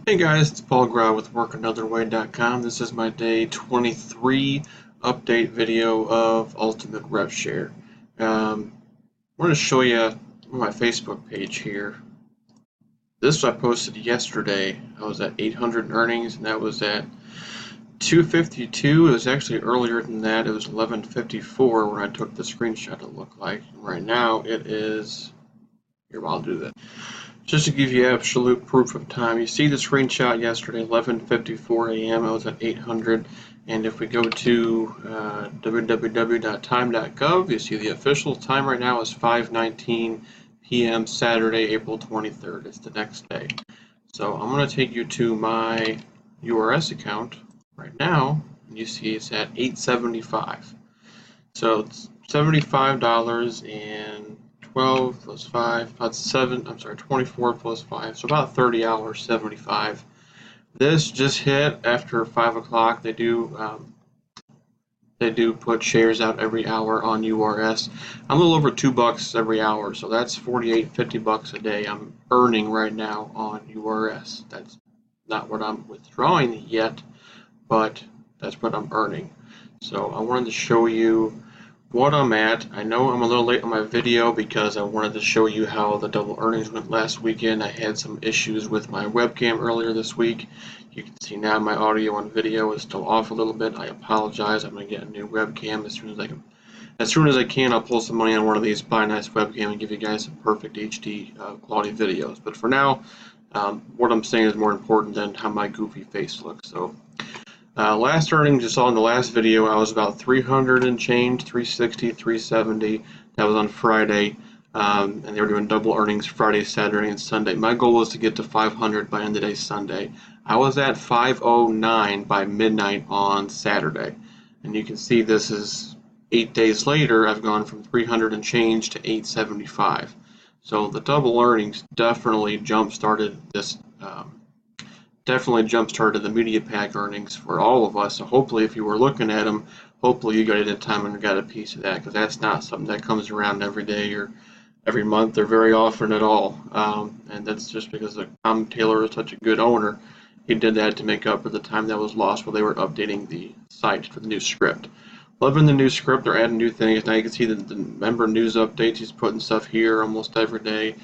Hey guys, it's Paul Grau with WorkAnotherWay.com. This is my day 23 update video of Ultimate Revshare. I'm going to show you my Facebook page here. This I posted yesterday. I was at 800 earnings, and that was at 252. It was actually earlier than that. It was 1154 when I took the screenshot. It looked like. Right now it is. Here, I'll do that. Just to give you absolute proof of time, you see the screenshot yesterday, 11:54 a.m. I was at 800, and if we go to www.time.gov, you see the official time right now is 5:19 p.m. Saturday, April 23rd. It's the next day. So I'm going to take you to my URS account right now, and you see it's at 875. So it's $75 and 12 plus 5, about 24 plus 5, so about 30 hours, 75. This just hit after 5 o'clock. They do put shares out every hour on URS. I'm a little over $2 every hour, so that's 48, 50 bucks a day I'm earning right now on URS. That's not what I'm withdrawing yet, but that's what I'm earning. So I wanted to show you what I'm at. I know I'm a little late on my video because I wanted to show you how the double earnings went last weekend. I had some issues with my webcam earlier this week. You can see now my audio and video is still off a little bit. I apologize. I'm going to get a new webcam as soon as I can. As soon as I can, I'll pull some money on one of these buy nice webcam and give you guys some perfect HD quality videos. But for now, what I'm saying is more important than how my goofy face looks. So last earnings you saw in the last video, I was about 300 and change, 360, 370. That was on Friday, and they were doing double earnings Friday, Saturday, and Sunday. My goal was to get to 500 by end of day Sunday. I was at 509 by midnight on Saturday, and you can see this is 8 days later. I've gone from 300 and change to 875. So the double earnings definitely jump-started this. Definitely jump-started the media pack earnings for all of us. So hopefully, if you were looking at them, hopefully you got it in time and got a piece of that, because that's not something that comes around every day or every month or very often at all. And that's just because Tom Taylor is such a good owner. He did that to make up for the time that was lost while they were updating the site for the new script. Loving the new script. They're adding new things. Now you can see the member news updates. He's putting stuff here almost every day.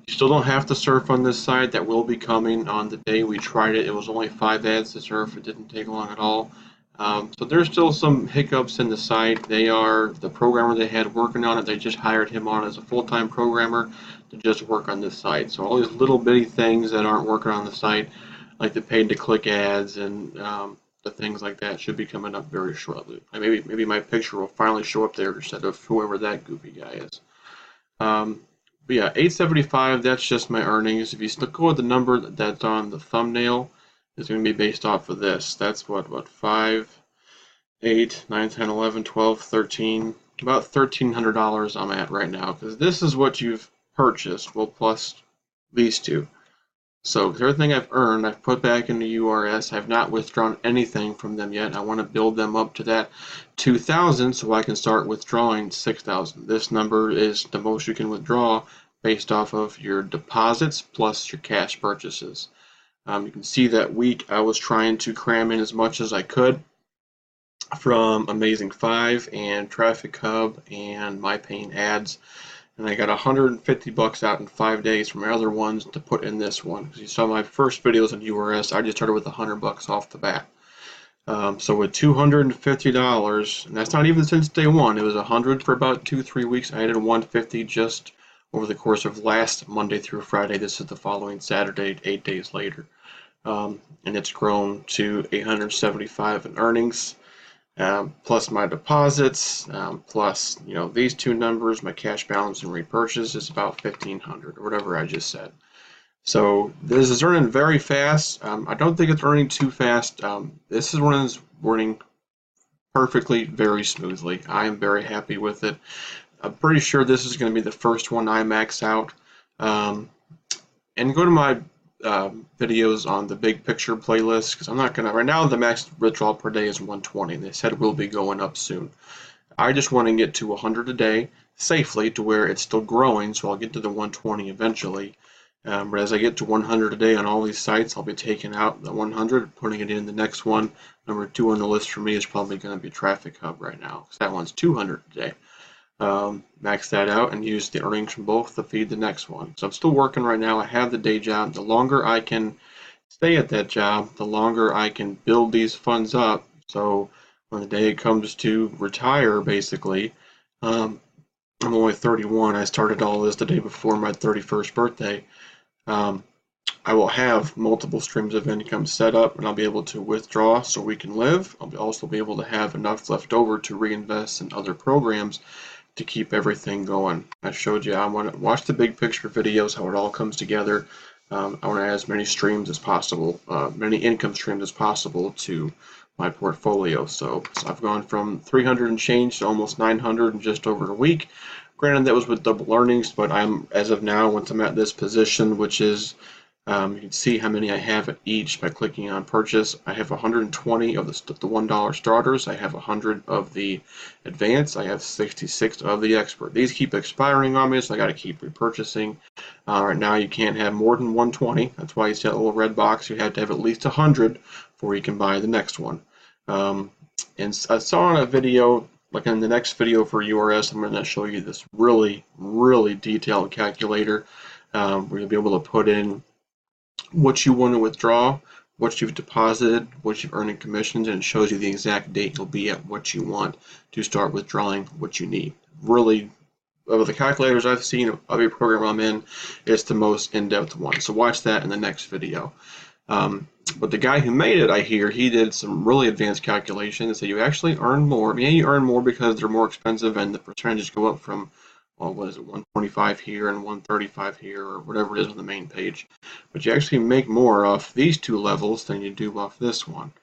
You still don't have to surf on this site. That will be coming on the day we tried it. It was only 5 ads to surf. It didn't take long at all. So there's still some hiccups in the site. The programmer they had working on it, they just hired him on as a full-time programmer to just work on this site. So all these little bitty things that aren't working on the site, like the paid-to-click ads and the things like that, should be coming up very shortly. Maybe my picture will finally show up there instead of whoever that goofy guy is. But yeah, 875, that's just my earnings. If you still go with the number that's on the thumbnail, it's going to be based off of this. That's what 5, 8, 9, 10, 11, 12, 13, about $1,300 I'm at right now, because this is what you've purchased, well, plus these two. So everything I've earned, I've put back into URS. I've not withdrawn anything from them yet. I want to build them up to that 2,000 so I can start withdrawing 6,000. This number is the most you can withdraw based off of your deposits plus your cash purchases. You can see that week I was trying to cram in as much as I could from Amazing 5 and Traffic Hub and My Paying Ads. And I got 150 bucks out in 5 days from my other ones to put in this one. Because you saw my first videos on URS, I just started with 100 bucks off the bat. So with $250, and that's not even since day one, it was 100 for about 2-3 weeks. I added 150 just over the course of last Monday through Friday. This is the following Saturday, 8 days later. And it's grown to 875 in earnings. Plus my deposits, plus these two numbers, my cash balance and repurchase is about 1,500 or whatever I just said. So this is earning very fast. I don't think it's earning too fast. This is one that's running perfectly, very smoothly. I am very happy with it. I'm pretty sure this is going to be the first one I max out. And go to my videos on the big picture playlist, because I'm not gonna right now. The max withdrawal per day is 120. They said we'll be going up soon. I just want to get to 100 a day safely to where it's still growing, so I'll get to the 120 eventually, But as I get to 100 a day on all these sites, I'll be taking out the 100, putting it in the next one. Number 2 on the list for me is probably going to be Traffic Hub right now, because that one's 200 a day. Max that out and use the earnings from both to feed the next one. So I'm still working right now. I have the day job. The longer I can stay at that job, the longer I can build these funds up. So when the day comes to retire, basically, um, I'm only 31. I started all this the day before my 31st birthday. Um, I will have multiple streams of income set up, and I'll be able to withdraw so we can live. I'll also be able to have enough left over to reinvest in other programs to keep everything going. I showed you, I want to watch the big picture videos, how it all comes together. I want to add as many streams as possible, many income streams as possible to my portfolio. So I've gone from 300 and change to almost 900 in just over a week. Granted, that was with double earnings, but I'm, as of now, once I'm at this position, which is you can see how many I have at each by clicking on purchase. I have 120 of the $1 starters. I have 100 of the advanced. I have 66 of the expert. These keep expiring on me, so I got to keep repurchasing. Right now, you can't have more than 120. That's why you see that little red box. You have to have at least 100 before you can buy the next one. And I saw in a video, like in the next video for URS, I'm going to show you this really, really detailed calculator where you'll be able to put in what you want to withdraw, what you've deposited, what you've earned in commissions, and it shows you the exact date you'll be at what you want to start withdrawing what you need. Really, of the calculators I've seen of every program I'm in, it's the most in-depth one. So watch that in the next video. But the guy who made it, I hear, he did some really advanced calculations. So you actually earn more. Yeah, you earn more because they're more expensive and the percentages go up from, well, what is it, 125 here and 135 here, or whatever it is on the main page. But you actually make more off these two levels than you do off this one.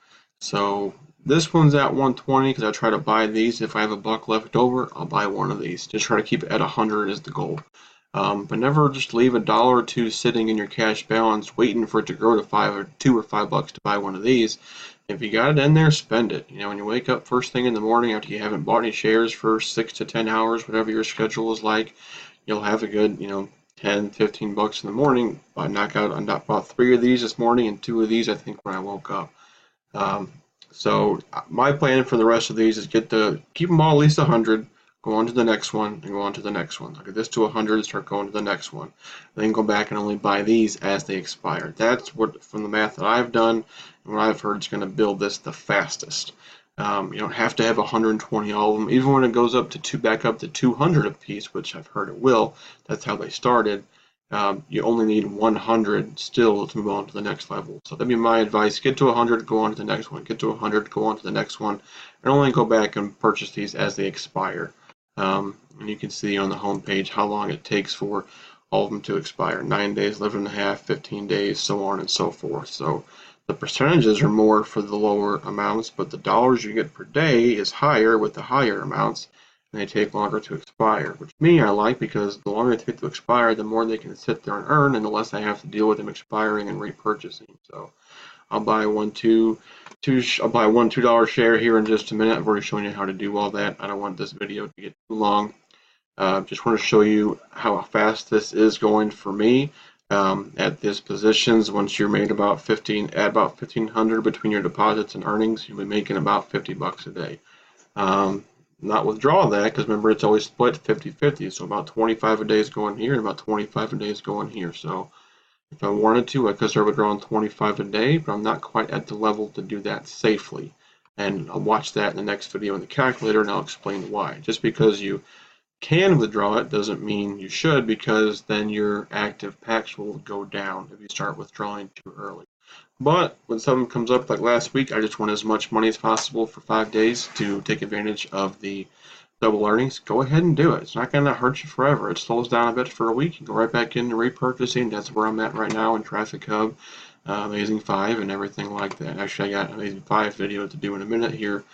So this one's at 120 because I try to buy these. If I have a buck left over, I'll buy one of these. Just try to keep it at 100 is the goal. But never just leave a dollar or two sitting in your cash balance waiting for it to grow to $2 or $5 to buy one of these. If you got it in there, spend it. You know, when you wake up first thing in the morning after you haven't bought any shares for 6 to 10 hours, whatever your schedule is like, you'll have a good, 10, 15 bucks in the morning. I bought 3 of these this morning and 2 of these, I think, when I woke up. So my plan for the rest of these is keep them all at least 100, go on to the next one, and go on to the next one. I'll get this to 100 and start going to the next one. Then go back and only buy these as they expire. That's what, from the math that I've done and what I've heard, is going to build this the fastest. You don't have to have 120 all of them. Even when it goes up to back up to 200 a piece, which I've heard it will. That's how they started. You only need 100 still to move on to the next level. So that'd be my advice. Get to 100, go on to the next one. Get to 100, go on to the next one. And only go back and purchase these as they expire. And you can see on the home page how long it takes for all of them to expire. 9 days, 11.5, 15 days, so on and so forth. So the percentages are more for the lower amounts, but the dollars you get per day is higher with the higher amounts, and they take longer to expire, which me I like, because the longer they take to expire, the more they can sit there and earn, and the less I have to deal with them expiring and repurchasing. So I'll buy I'll buy one $2 share here in just a minute. I've already shown you how to do all that. I don't want this video to get too long. Just want to show you how fast this is going for me. At these positions, once you're made about 1,500 between your deposits and earnings, you'll be making about 50 bucks a day. Not withdraw that, because remember, it's always split 50-50. So about 25 a day is going here and about 25 a day is going here. So if I wanted to, I could start withdrawing 25 a day, but I'm not quite at the level to do that safely. And I'll watch that in the next video in the calculator, and I'll explain why. Just because you can withdraw it doesn't mean you should, because then your active packs will go down if you start withdrawing too early. But when something comes up like last week, I just want as much money as possible for 5 days to take advantage of the double earnings. Go ahead and do it. It's not going to hurt you forever. It slows down a bit for a week. You go right back into repurchasing. That's where I'm at right now in Traffic Hub, Amazing 5, and everything like that. Actually, I got an Amazing 5 video to do in a minute here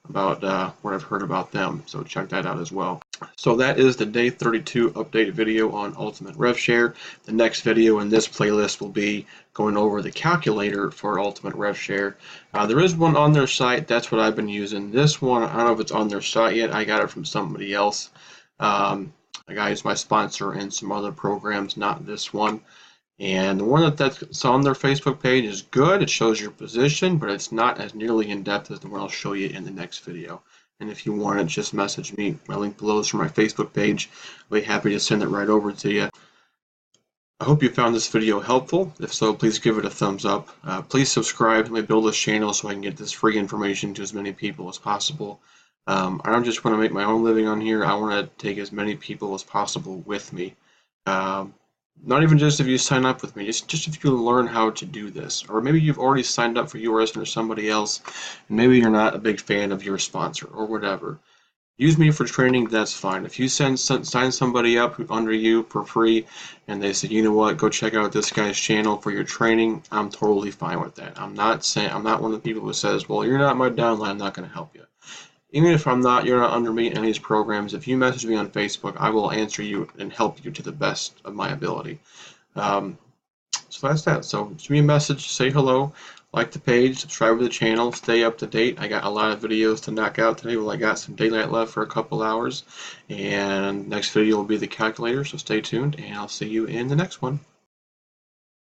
about what I've heard about them, so check that out as well. So that is the day 32 update video on Ultimate Revshare. The next video in this playlist will be going over the calculator for Ultimate Revshare. There is one on their site. That's what I've been using. This one, I don't know if it's on their site yet. I got it from somebody else. A guy who's my sponsor in some other programs, not this one. And the one that's on their Facebook page is good. It shows your position, but it's not as nearly in depth as the one I'll show you in the next video. And if you want it, just message me. My link below is for my Facebook page. I'll be happy to send it right over to you. I hope you found this video helpful. If so, please give it a thumbs up. Please subscribe to me build this channel so I can get this free information to as many people as possible. I don't just want to make my own living on here. I want to take as many people as possible with me. Um, Not even just if you sign up with me, just if you learn how to do this. Or maybe you've already signed up for URS or somebody else, and maybe you're not a big fan of your sponsor or whatever. Use me for training, that's fine. If you sign somebody up under you for free and they say, you know what, go check out this guy's channel for your training, I'm totally fine with that. I'm not one of the people who says, well, you're not my downline, I'm not going to help you. Even if you're not under me in any of these programs, if you message me on Facebook, I will answer you and help you to the best of my ability. Um, so that's that. So shoot me a message, say hello, like the page, subscribe to the channel, stay up to date. I got a lot of videos to knock out today. Well, I got some daylight left for a couple hours. And next video will be the calculator, so stay tuned, and I'll see you in the next one.